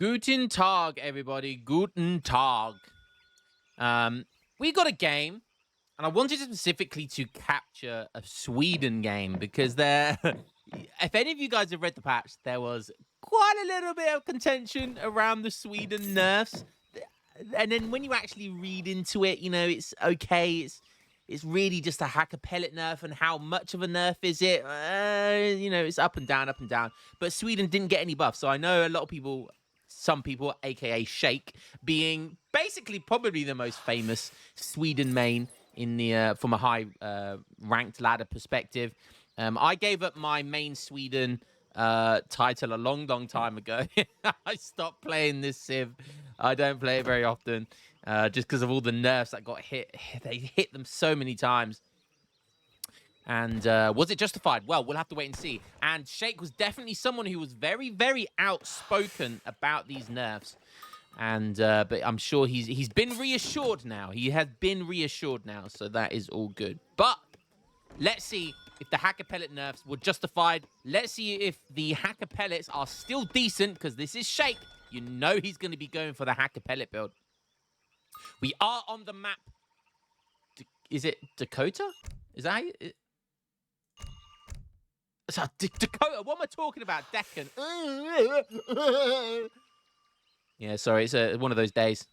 Guten Tag, everybody. Guten Tag. We got a game, and I wanted specifically to capture a Sweden game because there, if any of you guys have read the patch, there was quite a little bit of contention around the Sweden nerfs. And then when you actually read into it, you know, it's okay. It's really just a hacker pellet nerf, and how much of a nerf is it? You know, it's up and down, up and down. But Sweden didn't get any buff, so I know a lot of people, some people, aka Shake, being basically probably the most famous Sweden main in the from a high ranked ladder perspective. I gave up my main Sweden title a long time ago. I stopped playing this Civ. I don't play it very often, just because of all the nerfs that got hit. They hit them so many times. And was it justified? Well, we'll have to wait and see. And Shake was definitely someone who was very outspoken about these nerfs. And but I'm sure he's been reassured now. He has been reassured now, so that is all good. But let's see if the hacker pellet nerfs were justified. Let's see if the hacker pellets are still decent, because this is Shake. You know he's going to be going for the hacker pellet build. We are on the map. Is it Dakota? Is that how you... So, Dakota, what am I talking about? Deccan. Yeah, sorry, it's one of those days.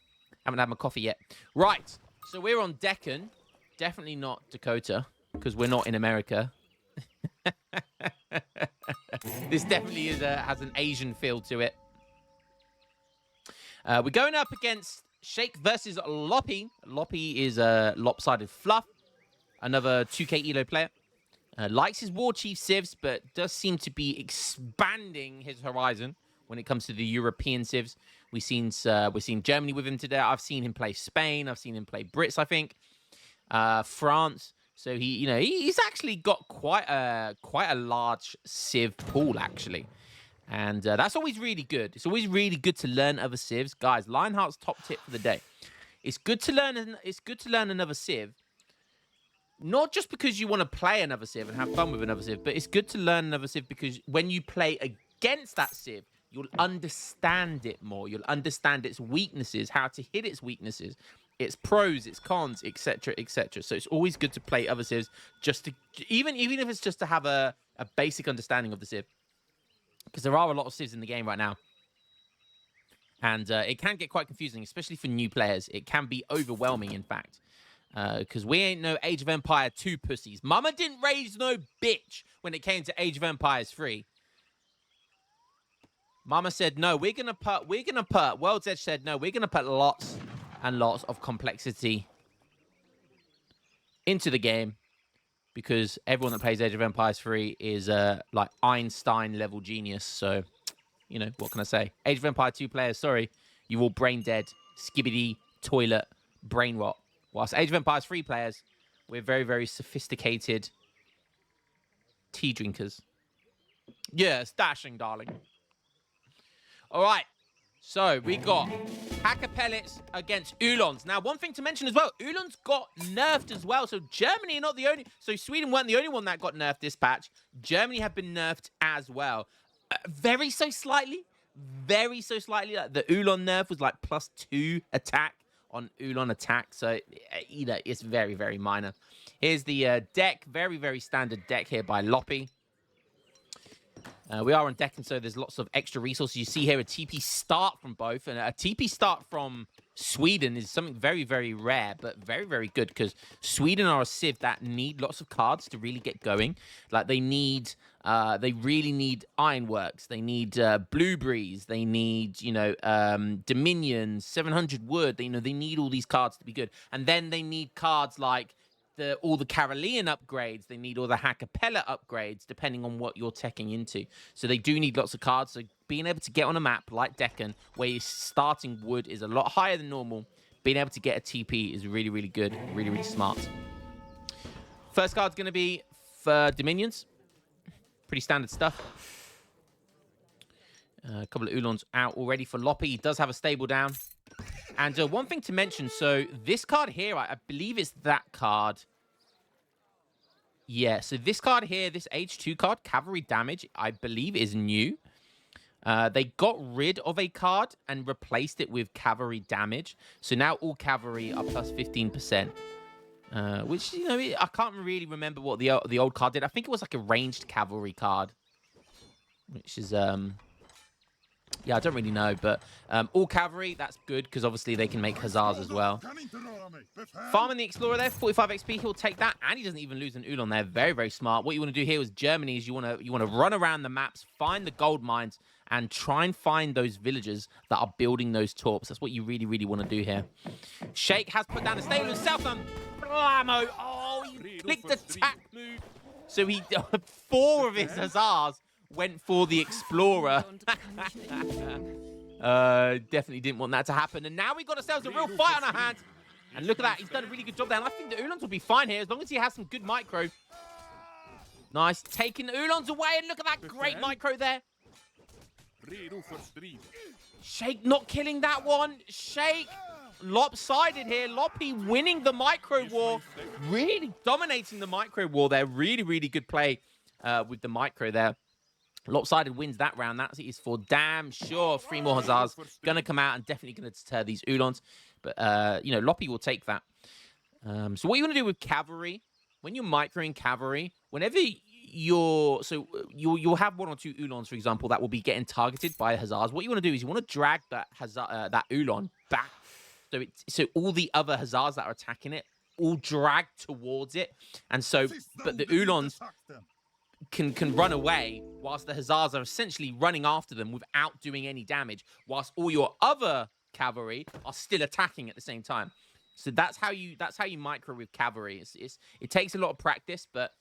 Haven't had my coffee yet. Right, so we're on Deccan. Definitely not Dakota, because we're not in America. This definitely is has an Asian feel to it. We're going up against Shake versus Loppy. Loppy is a lopsided fluff, another 2K Elo player. Likes his War Chief civs, but does seem to be expanding his horizon when it comes to the European civs. We've seen Germany with him today. I've seen him play Spain. I've seen him play Brits, I think. France. So he's actually got quite a large civ pool, actually. And that's always really good. It's always really good to learn other civs. Guys, Lionheart's top tip for the day. It's good to learn another civ. Not just because you want to play another civ and have fun with another civ, but it's good to learn another civ because when you play against that civ, you'll understand it more. You'll understand its weaknesses, how to hit its weaknesses, its pros, its cons, etc., etc. So it's always good to play other civs, just to even if it's just to have a basic understanding of the civ, because there are a lot of civs in the game right now, and it can get quite confusing, especially for new players. It can be overwhelming, in fact. Because we ain't no Age of Empire 2 pussies. Mama didn't raise no bitch when it came to Age of Empires 3. Mama said, no, we're gonna put, World's Edge said, no, we're gonna put lots and lots of complexity into the game, because everyone that plays Age of Empires 3 is like Einstein level genius. So, you know, what can I say? Age of Empire 2 players, sorry, you all brain dead, skibbity, toilet, brain rot. Whilst Age of Empires 3 players, we're very sophisticated tea drinkers. Yes, dashing, darling. All right, so we got hacker pellets against Ulons. Now, one thing to mention as well, Ulons got nerfed as well. So Germany are not the only... So Sweden weren't the only one that got nerfed this patch. Germany have been nerfed as well. Very so slightly. Like the Ulon nerf was like +2 attack on Ulon attack, so you know, it's very minor. Here's the deck, very standard deck here by Loppy. We are on deck, and so there's lots of extra resources. You see here a TP start from both, and a TP start from Sweden is something very rare, but very good, because Sweden are a civ that need lots of cards to really get going. Like they really need Ironworks, they need Blueberries, they need, you know, Dominion, 700 Wood. They need all these cards to be good, and then they need cards like all the Carolean upgrades. They need all the hacker pellet upgrades, depending on what you're teching into. So they do need lots of cards. So being able to get on a map like Deccan, where your starting wood is a lot higher than normal, being able to get a TP is really good, really smart. First card's going to be for Dominions. Pretty standard stuff. A couple of Ulons out already for Loppy. He does have a stable down. And one thing to mention, so this card here, I believe it's that card. Yeah, so this card here, this H2 card, Cavalry Damage, I believe is new. They got rid of a card and replaced it with cavalry damage. So now all cavalry are plus 15%. Which, you know, I can't really remember what the old card did. I think it was like a ranged cavalry card. Which is, yeah, I don't really know. But all cavalry, that's good because obviously they can make hussars as well. Farming the Explorer there, 45 XP, he'll take that. And he doesn't even lose an Ulan there. Very, very smart. What you want to do here is Germany is you want to run around the maps, find the gold mines, and try and find those villagers that are building those torps. That's what you really, really want to do here. Sheikh has put down a stable himself and blammo. Oh, he clicked the attack move. So he 4 of his hussars went for the Explorer. Definitely didn't want that to happen. And now we've got ourselves a real fight on our hands. And look at that. He's done a really good job there. And I think the Ulans will be fine here as long as he has some good micro. Nice. Taking the Ulans away. And look at that great micro there. Sheikh not killing that one. Sheikh lopsided here. Loppy winning the micro war. Really dominating the micro war there. Really, really good play with the micro there. Lopsided wins that round. That is for damn sure. 3 more hussars going to come out and definitely going to deter these Ulans. But, you know, Loppy will take that. So what you want to do with cavalry, when you're microing cavalry, whenever you'll have 1 or 2 Ulans, for example, that will be getting targeted by hussars. What you want to do is you want to drag that Ulan back. So all the other hussars that are attacking it all drag towards it. And so, but the Ulans can run away whilst the hussars are essentially running after them without doing any damage, whilst all your other cavalry are still attacking at the same time. So that's how you micro with cavalry. It takes a lot of practice, but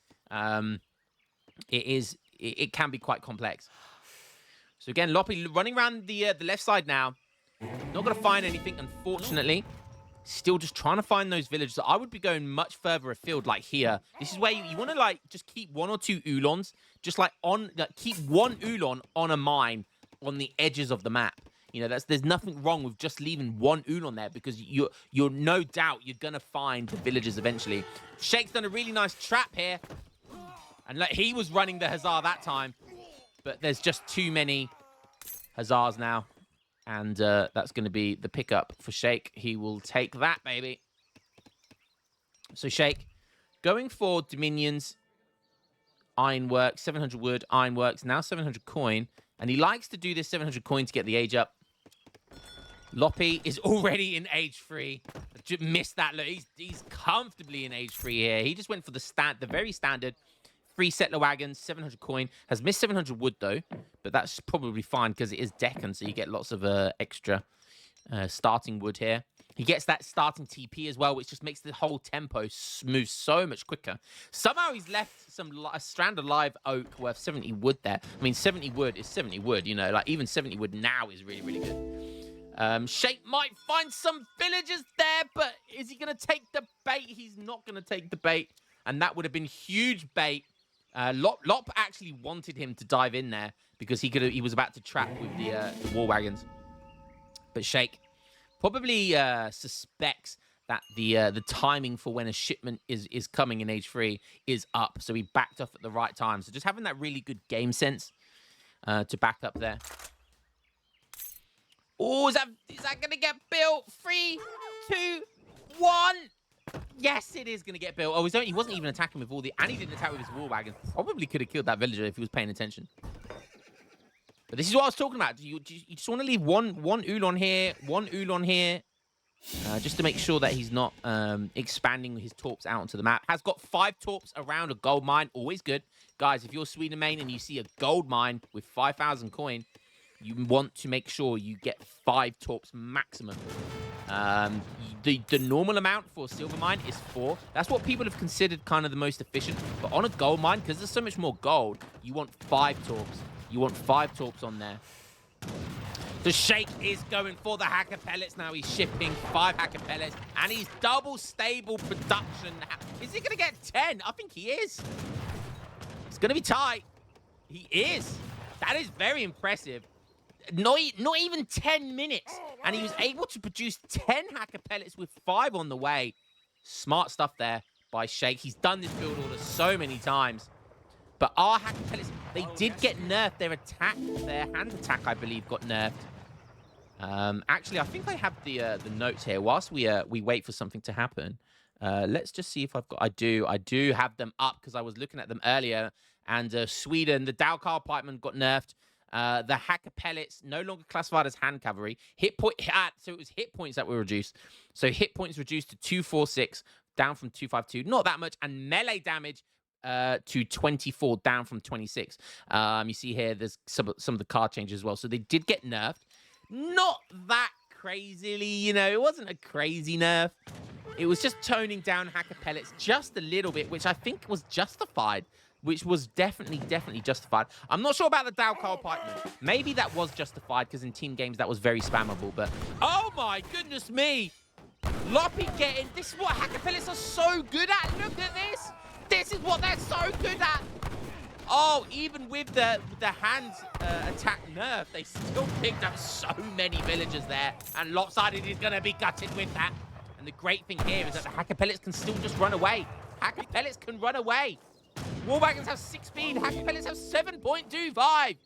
it can be quite complex. So again, Loppy running around the left side now. Not going to find anything, unfortunately. Still just trying to find those villages. I would be going much further afield, like here. This is where you want to like just keep 1 or 2 Ulans, just like keep 1 Ulan on a mine on the edges of the map. You know, there's nothing wrong with just leaving 1 Ulan there because you're no doubt you're gonna find the villagers eventually. Sheikh's done a really nice trap here, and like he was running the hussar that time, but there's just too many hussars now. And that's going to be the pickup for Sheikh. He will take that, baby. So Sheikh, going for Dominions, Ironworks, 700 wood, Ironworks, now 700 coin. And he likes to do this 700 coin to get the age up. Loppy is already in age 3. Just missed that. Look, he's comfortably in age 3 here. He just went for the very standard 3 settler wagons, 700 coin. Has missed 700 wood, though. But that's probably fine because it is Deccan, so you get lots of extra starting wood here. He gets that starting TP as well, which just makes the whole tempo move so much quicker. Somehow he's left a strand of live oak worth 70 wood there. I mean, 70 wood is 70 wood, you know. Like, even 70 wood now is really, really good. Sheikh might find some villagers there, but is he going to take the bait? He's not going to take the bait. And that would have been huge bait. Lop actually wanted him to dive in there because he was about to trap with the war wagons. But Sheikh probably suspects that the timing for when a shipment is coming in age 3 is up. So he backed off at the right time. So just having that really good game sense to back up there. Oh, is that going to get built? 3, 2, 1. Yes, it is going to get built. Oh, he wasn't even attacking with all the... And he didn't attack with his war wagons. Probably could have killed that villager if he was paying attention. But this is what I was talking about. You just want to leave one Ulan here, 1 Ulan here. Just to make sure that he's not expanding his torps out onto the map. Has got 5 torps around a gold mine. Always good. Guys, if you're Sweden main and you see a gold mine with 5,000 coin, you want to make sure you get 5 torps maximum. The normal amount for a silver mine is 4. That's what people have considered kind of the most efficient. But on a gold mine, because there's so much more gold, you want 5 torps. You want 5 torps on there. The Sheikh is going for the hacker pellets now. He's shipping 5 hacker pellets. And he's double stable production. Is he going to get 10? I think he is. It's going to be tight. He is. That is very impressive. Not even 10 minutes. And he was able to produce 10 hacker pellets with 5 on the way. Smart stuff there by Sheikh. He's done this build order so many times. But are hacker pellets They did get nerfed. Their attack, their hand attack, I believe, got nerfed. Actually, I think I have the notes here. Whilst we wait for something to happen, let's just see if I've got. I do have them up because I was looking at them earlier. And Sweden, the Dalkar Pikeman got nerfed. The Hacker Pellets no longer classified as hand cavalry. So it was hit points that were reduced. So hit points reduced to 246, down from 252. Not that much, and melee damage to 24, down from 26. You see here, there's some of the card changes as well. So they did get nerfed. Not that crazily, you know, it wasn't a crazy nerf. It was just toning down Hacker Pellets just a little bit, which I think was justified, which was definitely justified. I'm not sure about the Dalkar Pikeman. Maybe that was justified because in team games that was very spammable, but oh my goodness me! Loppy getting, this is what Hacker Pellets are so good at. Look at this! This is what they're so good at! Oh, even with the hand attack nerf, they still picked up so many villagers there. And Lopsided is going to be gutted with that. And the great thing here is that the Hacker Pellets can still just run away. Hacker Pellets can run away. War Wagons have 6 speed. Hacker Pellets have 7.25.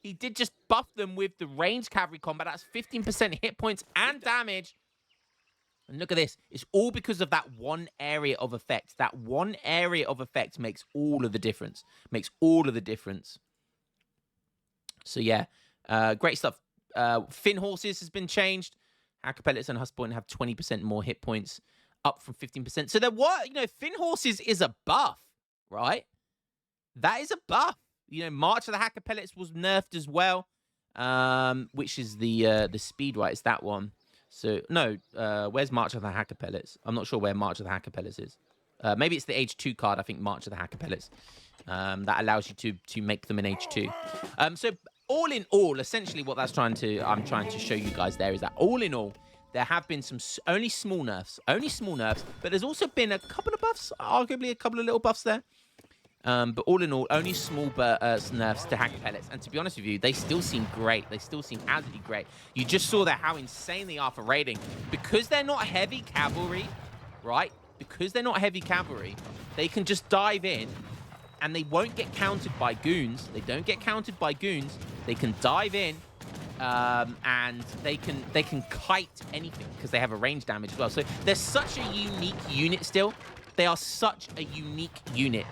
He did just buff them with the ranged cavalry combat. That's 15% hit points and damage. And look at this. It's all because of that one area of effect. That one area of effect makes all of the difference. Makes all of the difference. So, yeah. Great stuff. Finn Horses has been changed. Hacker Pellets and Huspoint have 20% more hit points. Up from 15%. So, there were, you know, Finn Horses is a buff, right? That is a buff. You know, March of the Hacker Pellets was nerfed as well. Which is the speed, right? It's that one. So, no, where's March of the Hacker Pellets? I'm not sure where March of the Hacker Pellets is. Maybe it's the H2 card, I think, March of the Hacker Pellets. That allows you to make them in H2. So, all in all, essentially what I'm trying to show you guys there is that all in all, there have been some only small nerfs, but there's also been a couple of buffs, arguably a couple of little buffs there. But all in all, only small nerfs to Hacker Pellets. And to be honest with you, they still seem great. They still seem absolutely great. You just saw there how insane they are for raiding. Because they're not heavy cavalry, right? Because they're not heavy cavalry, they can just dive in and they won't get countered by goons. They don't get countered by goons. They can dive in and they can kite anything because they have a range damage as well. So they're such a unique unit still. They are such a unique unit,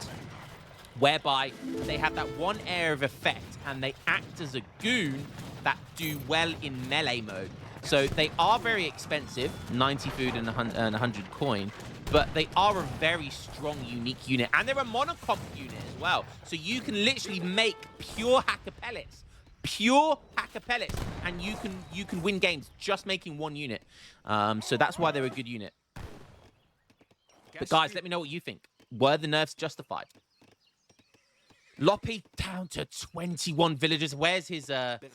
whereby they have that one area of effect and they act as a goon that do well in melee mode. So they are very expensive, 90 food and 100 coin, but they are a very strong, unique unit. And they're a monocomp unit as well. So you can literally make pure Hacker Pellets, and you can win games just making one unit. So that's why they're a good unit. But guys, let me know what you think. Were the nerfs justified? Loppy down to 21 villagers. Where's his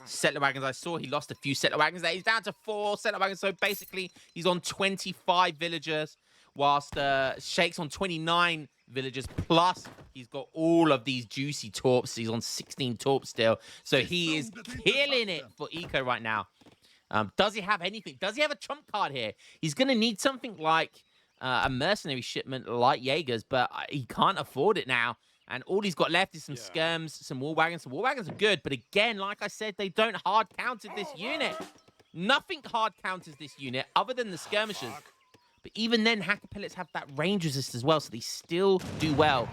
settler wagons? I saw he lost a few settler wagons there. He's down to 4 settler wagons. So basically, he's on 25 villagers, whilst Shake's on 29 villagers. Plus, he's got all of these juicy torps. He's on 16 torps still. So he is killing it for Eco right now. Does he have anything? Does he have a trump card here? He's going to need something like a mercenary shipment like Jaeger's, but he can't afford it now. And all he's got left is some skirms, some war wagons. Some war wagons are good, but again, like I said, they don't hard counter this unit. Nothing hard counters this unit other than the skirmishers. But even then, Hacker Pellets have that range resist as well, so they still do well.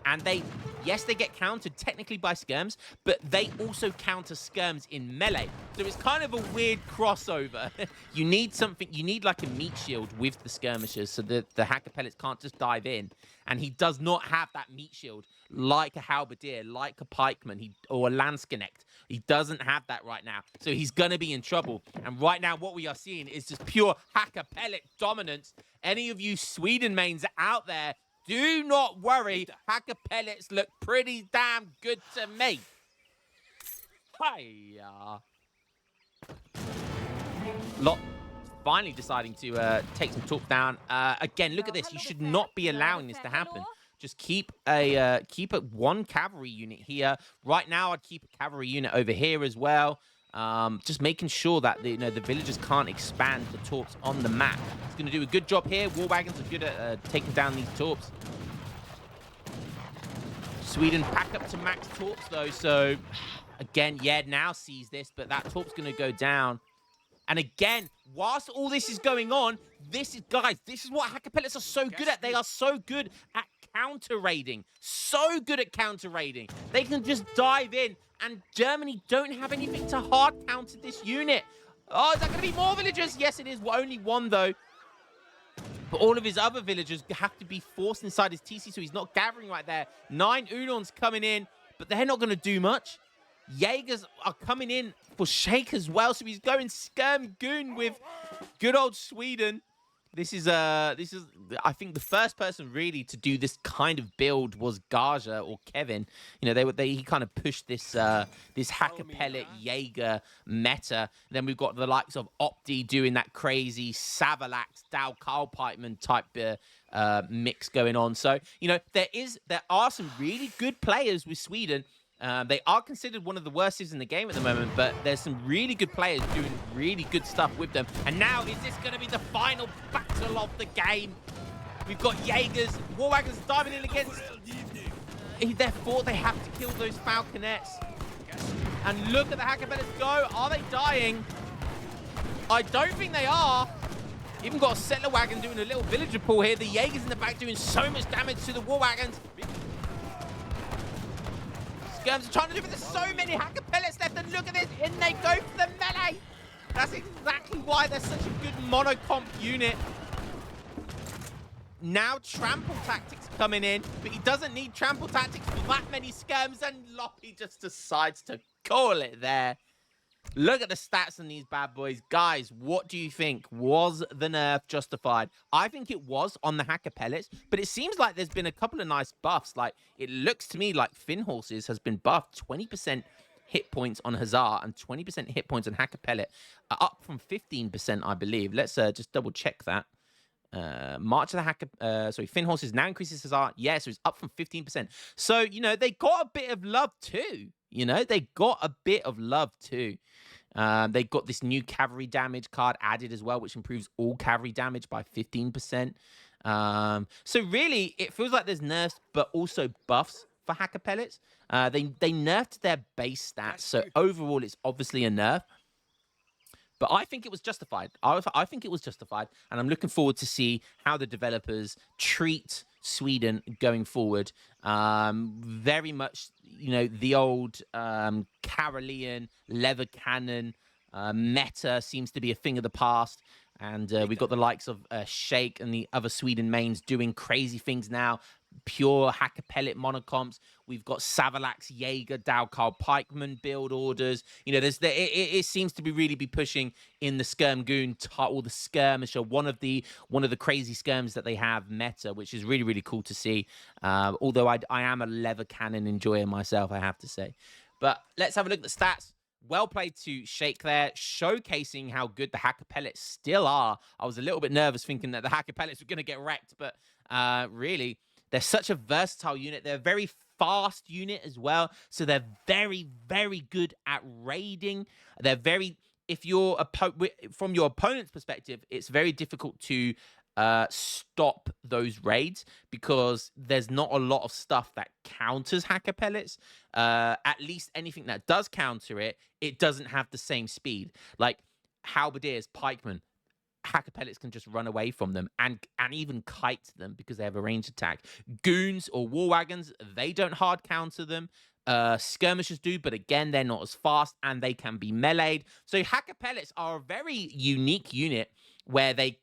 And yes, they get countered technically by skirms, but they also counter skirms in melee. So it's kind of a weird crossover. You need like a meat shield with the skirmishers so that the Hacker Pellets can't just dive in. And he does not have that meat shield like a halberdier, like a pikeman, or a lansknecht. He doesn't have that right now. So he's going to be in trouble. And right now, what we are seeing is just pure Hacker Pellet dominance. Any of you Sweden mains out there, do not worry. Hacker Pellets look pretty damn good to me. Hiya. Lot finally deciding to take some talk down. Again, look at this. You should not be allowing this to happen. Just keep a one cavalry unit here. Right now, I'd keep a cavalry unit over here as well. Just making sure that the villagers can't expand the torps on the map. It's going to do a good job here. War wagons are good at taking down these torps. Sweden back up to max torps, though. So, again, yeah, now sees this, but that torp's going to go down. And again, whilst all this is going on, guys, this is what Hacker Pellets are so good at. They are so good at counter-raiding. So good at counter-raiding. They can just dive in, and Germany don't have anything to hard counter this unit. Oh, is that going to be more villagers? Yes, it is. Well, only one, though. But all of his other villagers have to be forced inside his TC, so he's not gathering right there. 9 Unons coming in, but they're not going to do much. Jaegers are coming in for Shake as well, so he's going Skirm Goon with good old Sweden. This is I think the first person really to do this kind of build was Gaja or Kevin. You know, he kind of pushed this this Hacker Pellet Jaeger meta. And then we've got the likes of Opti doing that crazy Savalax, Dow Carl Pikeman type mix going on. So, you know, there are some really good players with Sweden. They are considered one of the worst in the game at the moment, but there's some really good players doing really good stuff with them. And now, is this going to be the final battle of the game? We've got Jaegers, War Wagons diving in against... Therefore, they have to kill those Falconets. And look at the Hacker Pellets go. Are they dying? I don't think they are. Even got a Settler Wagon doing a little villager pull here. The Jaegers in the back doing so much damage to the War Wagons. Skirms are trying to do it. There's so many Hacker Pellets left, and look at this, and they go for the melee. That's exactly why they're such a good monocomp unit. Now Trample Tactics coming in, but he doesn't need Trample Tactics for that many Skirms, and Loppy just decides to call it there. Look at the stats on these bad boys. Guys, what do you think? Was the nerf justified? I think it was on the Hacker Pellets, but it seems like there's been a couple of nice buffs. Like, it looks to me like Fin Horses has been buffed. 20% hit points on Hussar and 20% hit points on Hacker Pellet, up from 15%, I believe. Let's just double check that. March of the Hacker, Fin Horses now increases Hussar. Yeah, so it's up from 15%. So, you know, they got a bit of love too. You know, they got a bit of love too. They got this new cavalry damage card added as well, which improves all cavalry damage by 15%. So really, it feels like there's nerfs, but also buffs for Hacker Pellets. They nerfed their base stats, so overall, it's obviously a nerf. But I think it was justified. I think it was justified, and I'm looking forward to see how the developers treat Sweden going forward. Very much, you know, the old Carolean leather cannon meta seems to be a thing of the past. And we've got the likes of Shake and the other Sweden mains doing crazy things now. Pure Hacker Pellet monocomps. We've got Savalax, Jaeger, Dow Carl Pikeman build orders. You know, it seems to be really pushing in the Skirm Goon or the Skirmisher, one of the crazy skirms that they have meta, which is really cool to see. Although I am a leather cannon enjoyer myself, I have to say. But let's have a look at the stats. Well played to Shake there, showcasing how good the Hacker Pellets still are. I was a little bit nervous thinking that the Hacker Pellets were going to get wrecked, but really, they're such a versatile unit. They're a very fast unit as well, so they're very good at raiding. They're very, from your opponent's perspective, it's very difficult to stop those raids because there's not a lot of stuff that counters Hacker Pellets. At least anything that does counter it, it doesn't have the same speed. Like Halberdiers, Pikemen, Hacker Pellets can just run away from them and even kite them because they have a ranged attack. Goons or War Wagons, they don't hard counter them. Skirmishers do, but again, they're not as fast and they can be meleeed. So Hacker Pellets are a very unique unit where they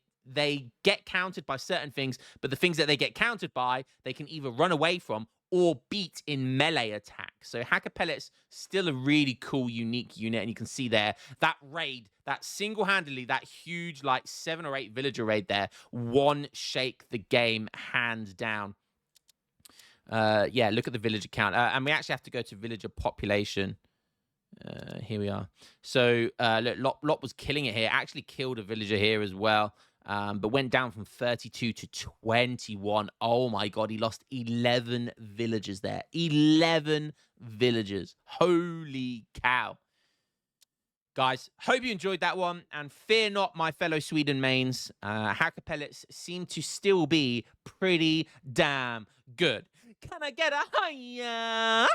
get countered by certain things, but the things that they get countered by, they can either run away from or beat in melee attack. So Hacker Pellets, still a really cool, unique unit. And you can see there, that raid, that single-handedly, that huge, like 7 or 8 villager raid there, one shake the game, hands down. Yeah, look at the villager count. And we actually have to go to villager population. Here we are. So, look, Lot was killing it here. Actually killed a villager here as well. But went down from 32 to 21. Oh my God, he lost 11 villagers there. 11 villagers. Holy cow. Guys, hope you enjoyed that one. And fear not, my fellow Sweden mains. Hacker Pellets seem to still be pretty damn good. Can I get a higher?